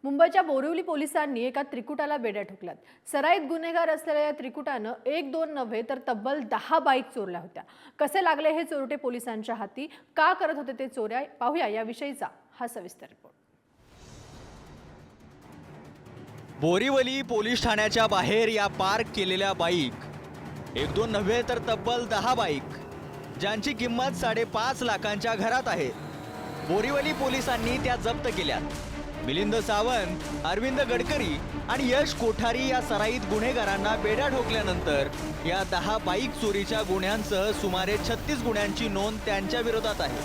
मुंबईच्या बोरिवली पोलिसांनी एका त्रिकुटाला बेड्या ठोकल्यात। सराईत गुन्हेगार असलेल्या या त्रिकुटानं एक दोन नव्हे तर तब्बल 10 बाईक चोरल्या होत्या। कसे लागले हे चोरटे पोलिसांच्या हाती, का करत होते ते चोऱ्या, पाहूया याविषयीचा हा सविस्तर रिपोर्ट। बोरिवली पोलीस ठाण्याच्या बाहेर या पार्क केलेल्या बाईक एक दोन नव्हे तर तब्बल 10 बाईक, ज्यांची किंमत 5.5 लाखांच्या घरात आहे। बोरिवली पोलिसांनी त्या जप्त केल्या। मिलिंद सावंत, अरविंद गडकरी आणि यश कोठारी या सराईत गुन्हेगारांना बेड्या ठोकल्यानंतर या 10 बाईक चोरीच्या गुन्ह्यांसह सुमारे 36 गुन्ह्यांची नोंद त्यांच्या विरोधात आहे।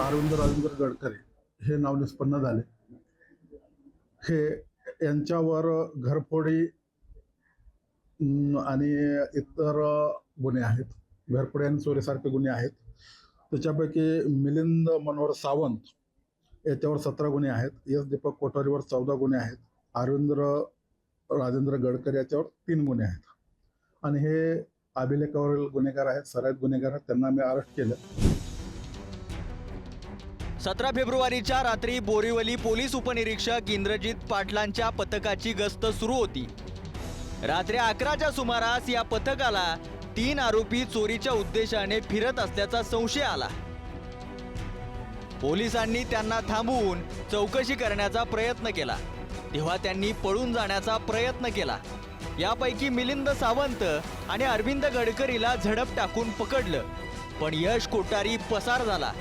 अरविंद राजेंद्र गडकरी हे नाव निष्पन्न झाले। हे यांच्यावर घरफोडी आणि इतर गुन्हे आहेत, घरफोडी आणि चोरीसारखे गुन्हे आहेत। त्याच्यापैकी मिलिंद मनोहर सावंत याच्यावर 17 गुन्हे आहेत, यश दीपक कोठारीवर 14 गुन्हे आहेत, अरविंद राजेंद्र गडकरी याच्यावर 3 गुन्हे आहेत आणि हे अभिलेखावरील गुन्हेगार आहेत, सराईत गुन्हेगार आहेत। त्यांना मी अरेस्ट केलं। 17 फेब्रुवारीच्या रात्री बोरिवली पोलीस उपनिरीक्षक इंद्रजित पाटलांच्या पथकाची गस्त सुरू होती। रात्री 11च्या सुमारास या पथकाला 3 आरोपी चोरीच्या उद्देशाने फिरत असल्याचा संशय आला। पोलिसांनी त्यांना थांबवून चौकशी करण्याचा प्रयत्न केला, तेव्हा त्यांनी पळून जाण्याचा प्रयत्न केला। यापैकी मिलिंद सावंत आणि अरविंद गडकरीला झडप टाकून पकडलं, पण यश कोठारी पसार झाला।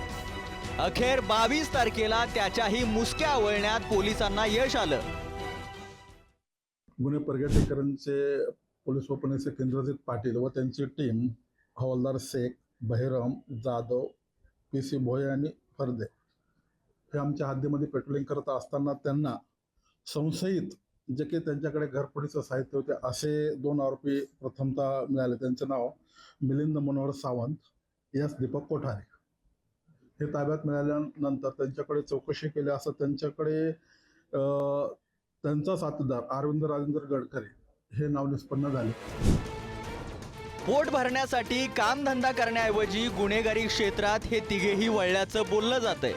अखेर 22 तारखेला त्याच्याही मुसक्या आवळण्यात पोलिसांना यश आलं। गुन्हे प्रगतीकरणचे पोलीस उपनिरीक्षक इंद्रजित पाटील व त्यांची टीम हवालदार शेख, बहिरम, जाधव, PC भोये आणि फर्दे हे आमच्या हद्दीमध्ये पेट्रोलिंग करत असताना त्यांना संशयित जे की त्यांच्याकडे घरफोडीचं साहित्य होते असे 2 आरोपी प्रथमतः मिळाले। त्यांचे नाव मिलिंद मनोहर सावंत, यश दीपक कोठारी। हे ताब्यात मिळाल्यानंतर त्यांच्याकडे चौकशी केली असता त्यांच्याकडे त्यांचा साथीदार अरविंद राजेंद्र गडकरी हे नाव निष्पन्न झाले। पोट भरण्यासाठी कामधंदा करण्याऐवजी गुन्हेगारी क्षेत्रात हे तिघेही वळल्याचं बोललं जातंय।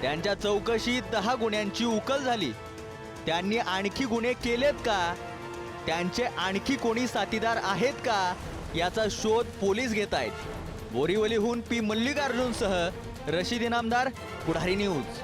त्यांच्या चौकशीत 10 गुन्ह्यांची उकल झाली। त्यांनी आणखी गुन्हे केलेत का, त्यांचे आणखी कोणी साथीदार आहेत का, याचा शोध पोलीस घेत आहेत। बोरिवलीहून P मल्लिकार्जुनसह रशीद इनामदार, पुढारी न्यूज।